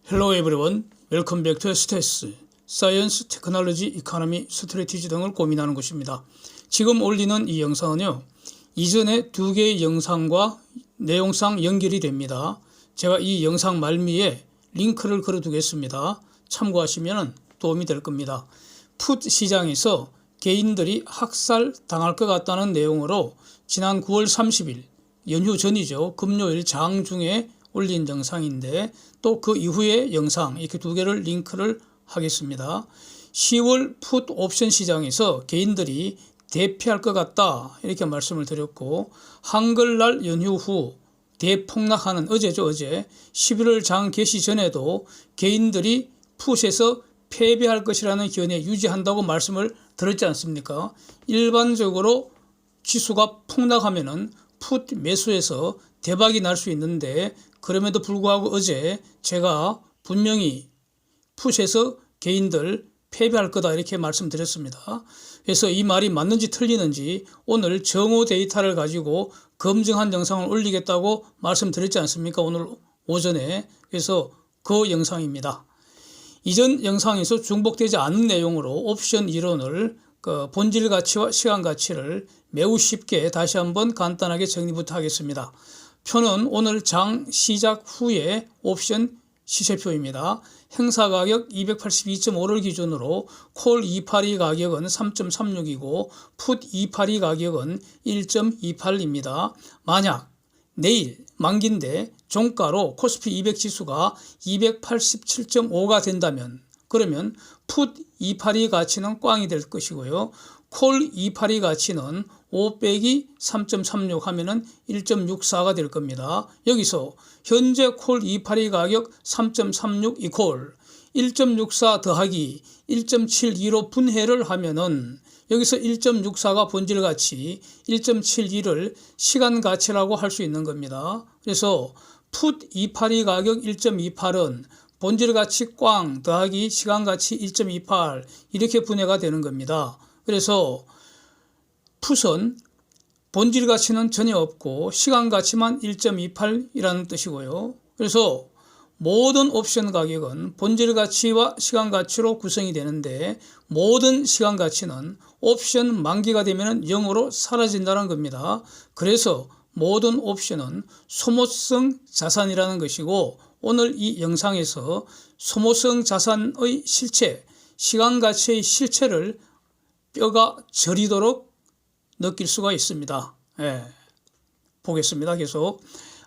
Hello everyone. Welcome back to STS, Science, Technology, Economy, Strategy 등을 고민하는 곳입니다. 지금 올리는 이 영상은요, 이전에 두 개의 영상과 내용상 연결이 됩니다. 제가 이 영상 말미에 링크를 걸어 두겠습니다. 참고하시면 도움이 될 겁니다. 풋 시장에서 개인들이 학살 당할 것 같다는 내용으로 지난 9월 30일 연휴 전이죠. 금요일 장중에 올린 영상인데 또 그 이후의 영상 이렇게 두 개를 링크를 하겠습니다. 10월 풋 옵션 시장에서 개인들이 대피할 것 같다 이렇게 말씀을 드렸고, 한글날 연휴 후 대폭락하는 어제죠. 어제 11월 장 개시 전에도 개인들이 풋에서 패배할 것이라는 견해 유지한다고 말씀을 드렸지 않습니까? 일반적으로 지수가 폭락하면은 풋 매수에서 대박이 날 수 있는데, 그럼에도 불구하고 어제 제가 분명히 풋에서 개인들 패배할 거다 이렇게 말씀드렸습니다. 그래서 이 말이 맞는지 틀리는지 오늘 정오 데이터를 가지고 검증한 영상을 올리겠다고 말씀드렸지 않습니까? 오늘 오전에. 그래서 그 영상입니다. 이전 영상에서 중복되지 않은 내용으로 옵션 이론을 본질 가치와 시간 가치를 매우 쉽게 다시 한번 간단하게 정리부터 하겠습니다. 표는 오늘 장 시작 후에 옵션 시세표입니다. 행사 가격 282.5를 기준으로 콜 282 가격은 3.36이고 풋 282 가격은 1.28입니다. 만약 내일 만기인데 종가로 코스피 200 지수가 287.5가 된다면, 그러면 풋 282 가치는 꽝이 될 것이고요. 콜 282 가치는 5 빼기 3.36 하면은 1.64가 될 겁니다. 여기서 현재 콜 282 가격 3.36 이콜 1.64 더하기 1.72로 분해를 하면은 여기서 1.64가 본질 가치, 1.72를 시간 가치라고 할 수 있는 겁니다. 그래서 풋 282 가격 1.28은 본질 가치 꽝 더하기 시간 가치 1.28 이렇게 분해가 되는 겁니다. 그래서 풋은 본질 가치는 전혀 없고 시간 가치만 1.28이라는 뜻이고요. 그래서 모든 옵션 가격은 본질 가치와 시간 가치로 구성이 되는데, 모든 시간 가치는 옵션 만기가 되면 0으로 사라진다는 겁니다. 그래서 모든 옵션은 소모성 자산이라는 것이고, 오늘 이 영상에서 소모성 자산의 실체, 시간 가치의 실체를 뼈가 저리도록 느낄 수가 있습니다. 보겠습니다. 계속.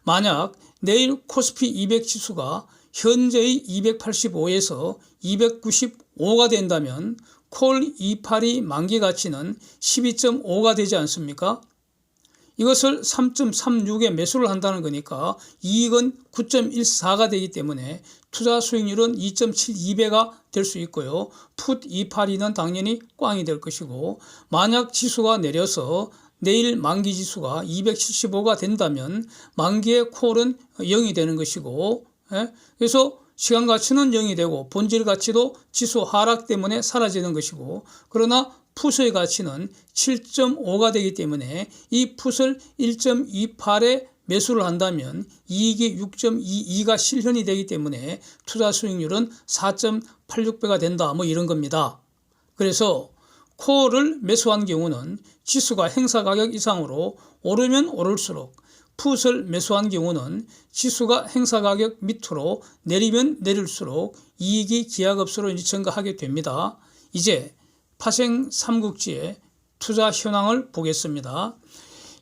만약 내일 코스피 200 지수가 현재의 285에서 295가 된다면 콜 282 만기 가치는 12.5가 되지 않습니까? 이것을 3.36에 매수를 한다는 거니까 이익은 9.14가 되기 때문에 투자 수익률은 2.72배가 될 수 있고요. 풋 282는 당연히 꽝이 될 것이고, 만약 지수가 내려서 내일 만기 지수가 275가 된다면 만기의 콜은 0이 되는 것이고, 그래서 시간 가치는 0이 되고 본질 가치도 지수 하락 때문에 사라지는 것이고, 그러나 풋의 가치는 7.5가 되기 때문에 이 풋을 1.28에 매수를 한다면 이익이 6.22가 실현이 되기 때문에 투자 수익률은 4.86배가 된다, 뭐 이런 겁니다. 그래서 콜을 매수한 경우는 지수가 행사 가격 이상으로 오르면 오를수록, 풋을 매수한 경우는 지수가 행사 가격 밑으로 내리면 내릴수록 이익이 기하급수로 증가하게 됩니다. 이제 파생 삼국지의 투자 현황을 보겠습니다.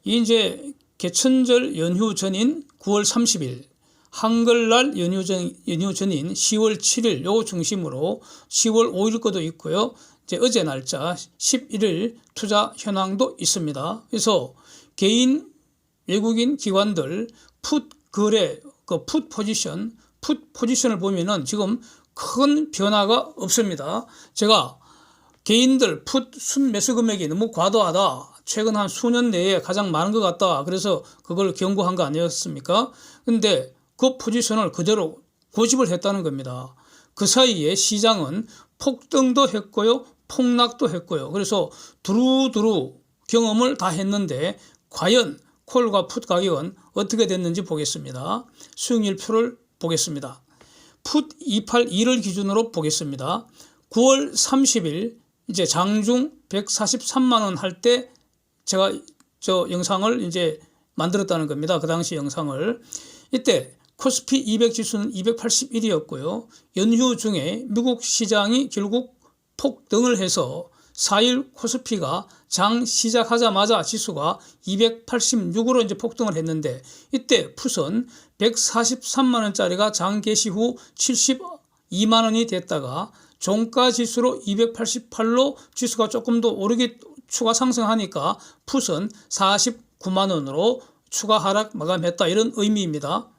이제 개천절 연휴 전인 9월 30일, 한글날 연휴 전인 10월 7일 요 중심으로 10월 5일 것도 있고요. 이제 어제 날짜 11일 투자 현황도 있습니다. 그래서 개인 외국인 기관들 풋 거래, 풋 포지션을 보면은 지금 큰 변화가 없습니다. 제가 개인들 풋 순매수 금액이 너무 과도하다, 최근 한 수년 내에 가장 많은 것 같다, 그래서 그걸 경고한 거 아니었습니까? 근데 그 포지션을 그대로 고집을 했다는 겁니다. 그 사이에 시장은 폭등도 했고요, 폭락도 했고요. 그래서 두루두루 경험을 다 했는데 과연 콜과 풋 가격은 어떻게 됐는지 보겠습니다. 수익률표를 보겠습니다. 풋 282를 기준으로 보겠습니다. 9월 30일 이제 장중 143만 원 할 때 제가 저 영상을 이제 만들었다는 겁니다. 그 당시 영상을. 이때 코스피 200 지수는 281이었고요. 연휴 중에 미국 시장이 결국 폭등을 해서 4일 코스피가 장 시작하자마자 지수가 286으로 이제 폭등을 했는데, 이때 풋은 143만 원짜리가 장 개시 후 72만 원이 됐다가 종가 지수로 288로 지수가 조금 더 오르게 추가 상승하니까 풋은 49만 원으로 추가 하락 마감했다, 이런 의미입니다.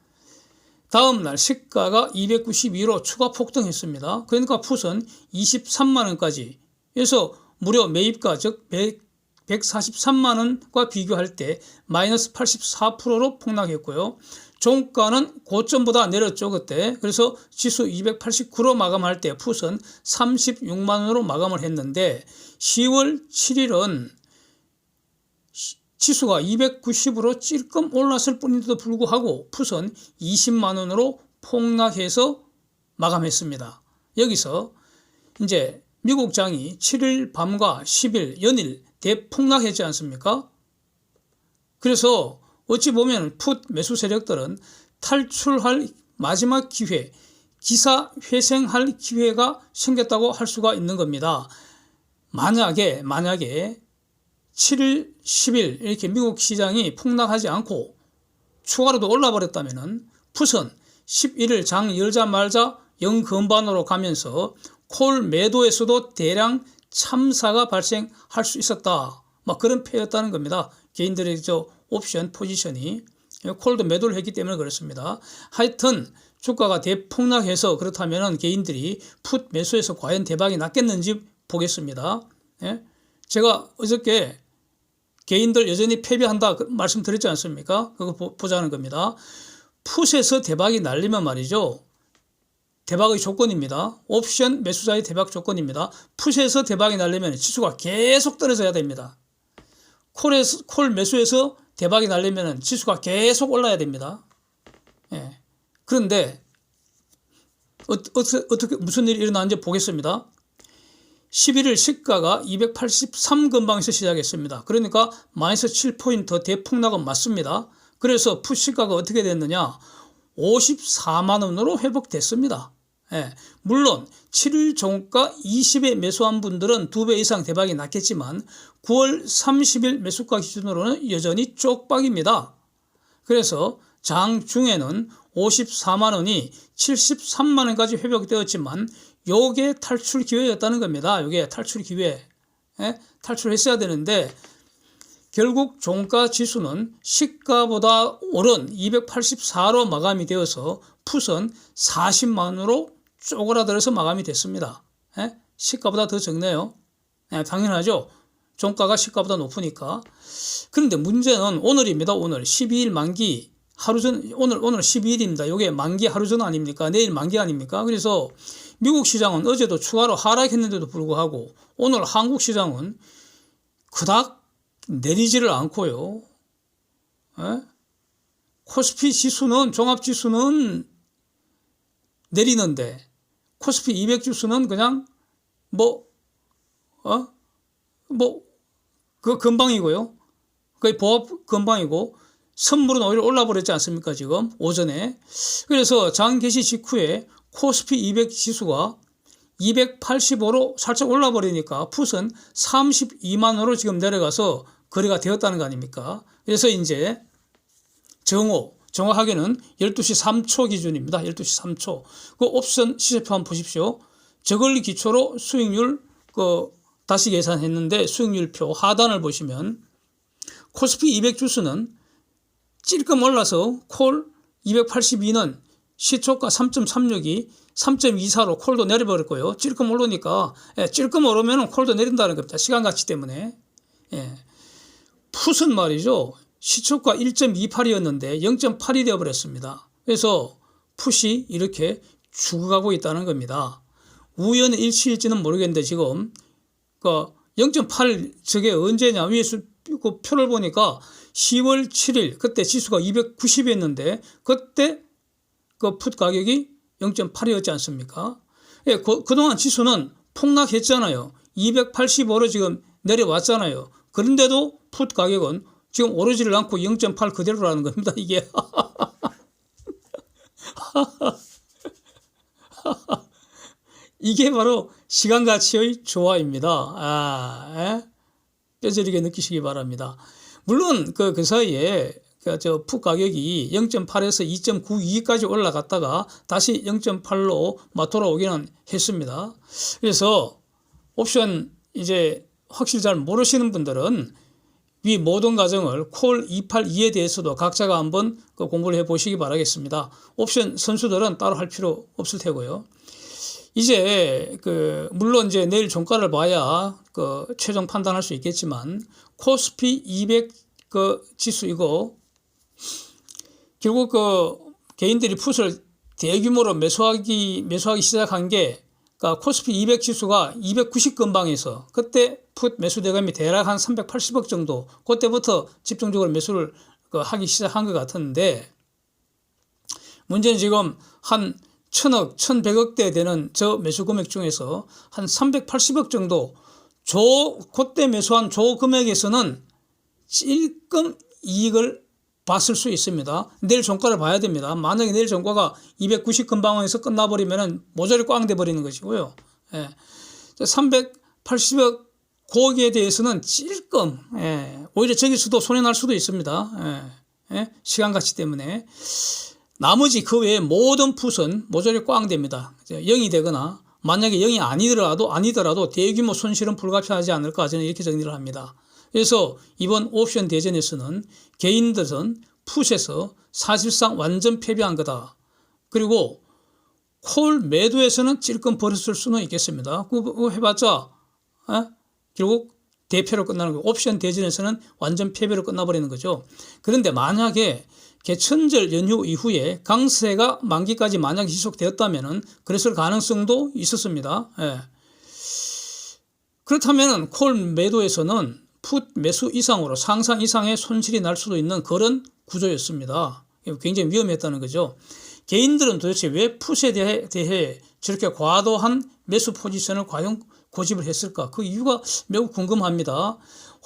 다음 날 시가가 292로 추가 폭등했습니다. 그러니까 풋은 23만 원까지 해서 무려 매입가, 즉 143만 원과 비교할 때 마이너스 84%로 폭락했고요. 종가는 고점보다 내렸죠, 그때. 그래서 지수 289로 마감할 때 풋은 36만 원으로 마감을 했는데, 10월 7일은 지수가 290으로 찔끔 올랐을 뿐인데도 불구하고 풋은 20만 원으로 폭락해서 마감했습니다. 여기서 이제 미국 장이 7일 밤과 10일 연일 대폭락했지 않습니까? 그래서 어찌 보면 풋 매수 세력들은 탈출할 마지막 기회, 기사 회생할 기회가 생겼다고 할 수가 있는 겁니다. 만약에 7일, 10일 이렇게 미국 시장이 폭락하지 않고 추가로도 올라버렸다면 풋은 11일 장 열자마자 0건반으로 가면서 콜 매도에서도 대량 참사가 발생할 수 있었다, 막 그런 패였다는 겁니다. 개인들의 저 옵션 포지션이 콜도 매도를 했기 때문에 그렇습니다. 하여튼 주가가 대폭락해서 그렇다면 개인들이 풋 매수해서 과연 대박이 났겠는지 보겠습니다. 예? 제가 어저께 개인들 여전히 패배한다 말씀드렸지 않습니까? 그거 보자는 겁니다. 풋에서 대박이 날리면 말이죠, 대박의 조건입니다. 옵션 매수자의 대박 조건입니다. 풋에서 대박이 날리면 지수가 계속 떨어져야 됩니다. 콜 매수에서 대박이 날리면 지수가 계속 올라야 됩니다. 예. 그런데 어떻게 무슨 일이 일어나는지 보겠습니다. 11일 시가가 283건방에서 시작했습니다. 그러니까 마이너스 7포인트 대폭락은 맞습니다. 그래서 풋 시가가 어떻게 됐느냐, 54만 원으로 회복됐습니다. 예. 물론 7일 종가 20에 매수한 분들은 2배 이상 대박이 났겠지만 9월 30일 매수가 기준으로는 여전히 쪽박입니다. 그래서 장중에는 54만 원이 73만 원까지 회복되었지만 요게 탈출 기회였다는 겁니다. 요게 탈출 기회. 예? 탈출했어야 되는데 결국 종가 지수는 시가보다 오른 284로 마감이 되어서 풋은 40만 원으로 쪼그라들어서 마감이 됐습니다. 예? 시가보다 더 적네요. 예, 당연하죠. 종가가 시가보다 높으니까. 그런데 문제는 오늘입니다. 오늘 12일 만기 하루 전, 오늘 12일입니다. 이게 만기 하루 전 아닙니까? 내일 만기 아닙니까? 그래서 미국 시장은 어제도 추가로 하락했는데도 불구하고 오늘 한국 시장은 그닥 내리지를 않고요. 에? 코스피 지수는, 종합지수는 내리는데 코스피 200 지수는 그냥 그 건방이고요. 거의 보합 건방이고 선물은 오히려 올라버렸지 않습니까, 지금 오전에. 그래서 장 개시 직후에 코스피 200 지수가 285로 살짝 올라버리니까 풋은 32만 원으로 지금 내려가서 거래가 되었다는 거 아닙니까? 그래서 이제 정확하게는 12시 3초 기준입니다. 12시 3초. 그 옵션 시세표 한번 보십시오. 저걸 기초로 수익률 다시 계산했는데 수익률표 하단을 보시면 코스피 200 지수는 찔끔 올라서 콜 282는 시초가 3.36이 3.24로 콜도 내려버렸고요. 찔끔 오르니까, 찔끔 오르면 콜도 내린다는 겁니다. 시간 가치 때문에. 예. 풋은 말이죠, 시초가 1.28이었는데 0.8이 되어버렸습니다. 그래서 풋이 이렇게 죽어가고 있다는 겁니다. 우연의 일치일지는 모르겠는데 지금 0.8 저게 언제냐, 위에서 그 표를 보니까 10월 7일 그때 지수가 290이었는데 그때 그 풋 가격이 0.8이었지 않습니까? 예, 그동안 지수는 폭락했잖아요. 285로 지금 내려왔잖아요. 그런데도 풋 가격은 지금 오르지를 않고 0.8 그대로라는 겁니다. 이게 이게 바로 시간 가치의 조화입니다. 뼈저리게 느끼시기 바랍니다. 물론 그 사이에 풋 가격이 0.8에서 2.92까지 올라갔다가 다시 0.8로 돌아오기는 했습니다. 그래서 옵션 이제 확실히 잘 모르시는 분들은 위 모든 과정을 콜 282에 대해서도 각자가 한번 공부를 해보시기 바라겠습니다. 옵션 선수들은 따로 할 필요 없을 테고요. 이제 물론 이제 내일 종가를 봐야 최종 판단할 수 있겠지만 코스피 200 지수 이거 결국 개인들이 풋을 대규모로 매수하기 시작한 게 코스피 200 지수가 290 근방에서 그때 풋 매수 대금이 대략 한 380억 정도 그때부터 집중적으로 매수를 하기 시작한 것 같은데 문제는 지금 한 1000억, 1100억대 되는 저 매수 금액 중에서 한 380억 정도 그때 매수한 저 금액에서는 찔끔 이익을 봤을 수 있습니다. 내일 종가를 봐야 됩니다. 만약에 내일 종가가 290 근방에서 끝나버리면 모조리 꽝 돼버리는 것이고요. 380억 거기에 대해서는 찔끔 오히려 저기서도 손해날 수도 있습니다. 시간 가치 때문에. 나머지 그 외에 모든 풋은 모조리 꽝 됩니다. 0이 되거나 만약에 0이 아니더라도 대규모 손실은 불가피하지 않을까 저는 이렇게 정리를 합니다. 그래서 이번 옵션 대전에서는 개인들은 풋에서 사실상 완전 패배한 거다. 그리고 콜 매도에서는 찔끔 버렸을 수는 있겠습니다. 그거 해봤자 결국 대패로 끝나는 거고 옵션 대전에서는 완전 패배로 끝나버리는 거죠. 그런데 만약에 개천절 연휴 이후에 강세가 만기까지 만약에 지속되었다면 그랬을 가능성도 있었습니다. 그렇다면 콜 매도에서는 풋 매수 이상으로 상상 이상의 손실이 날 수도 있는 그런 구조였습니다. 굉장히 위험했다는 거죠. 개인들은 도대체 왜 풋에 대해 저렇게 과도한 매수 포지션을 과연 고집을 했을까? 그 이유가 매우 궁금합니다.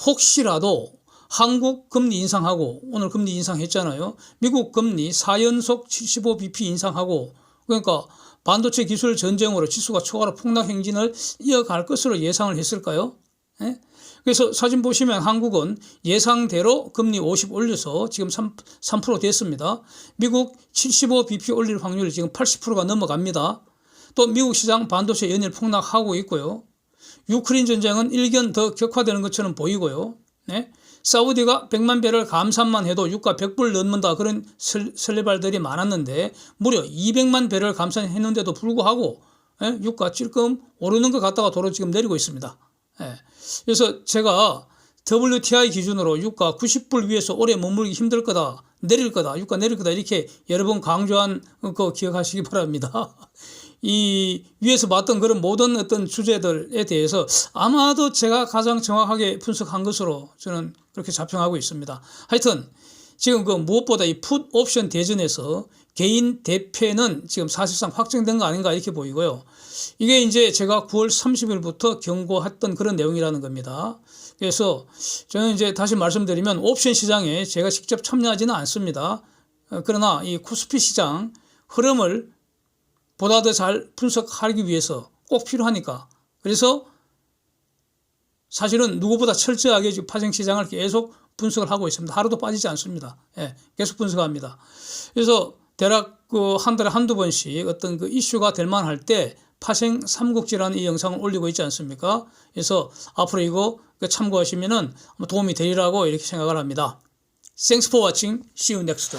혹시라도 한국 금리 인상하고 오늘 금리 인상했잖아요. 미국 금리 4연속 75bp 인상하고 그러니까 반도체 기술 전쟁으로 지수가 초과로 폭락 행진을 이어갈 것으로 예상을 했을까요? 그래서 사진 보시면 한국은 예상대로 금리 50 올려서 지금 3% 됐습니다. 미국 75bp 올릴 확률이 지금 80%가 넘어갑니다. 또 미국 시장 반도체 연일 폭락하고 있고요. 유크레인 전쟁은 일견 더 격화되는 것처럼 보이고요. 사우디가 100만 배럴 감산만 해도 유가 100불 넘는다 그런 설레발들이 많았는데 무려 200만 배럴 감산했는데도 불구하고 유가 찔끔 오르는 것 같다가 도로 지금 내리고 있습니다. 그래서 제가 WTI 기준으로 유가 90불 위에서 오래 머물기 힘들 거다. 유가 내릴 거다. 이렇게 여러 번 강조한 거 기억하시기 바랍니다. 이 위에서 봤던 그런 모든 어떤 주제들에 대해서 아마도 제가 가장 정확하게 분석한 것으로 저는 그렇게 자평하고 있습니다. 하여튼 지금 무엇보다 이 풋 옵션 대전에서 개인 대패는 지금 사실상 확정된 거 아닌가 이렇게 보이고요. 이게 이제 제가 9월 30일부터 경고했던 그런 내용이라는 겁니다. 그래서 저는 이제 다시 말씀드리면 옵션 시장에 제가 직접 참여하지는 않습니다. 그러나 이 코스피 시장 흐름을 보다 더 잘 분석하기 위해서 꼭 필요하니까. 그래서 사실은 누구보다 철저하게 지금 파생시장을 계속 분석을 하고 있습니다. 하루도 빠지지 않습니다. 계속 분석합니다. 그래서 대략 한 달에 한두 번씩 어떤 이슈가 될 만할 때 파생 삼국지라는 이 영상을 올리고 있지 않습니까? 그래서 앞으로 이거 참고하시면은 도움이 되리라고 이렇게 생각을 합니다. Thanks for watching. See you next.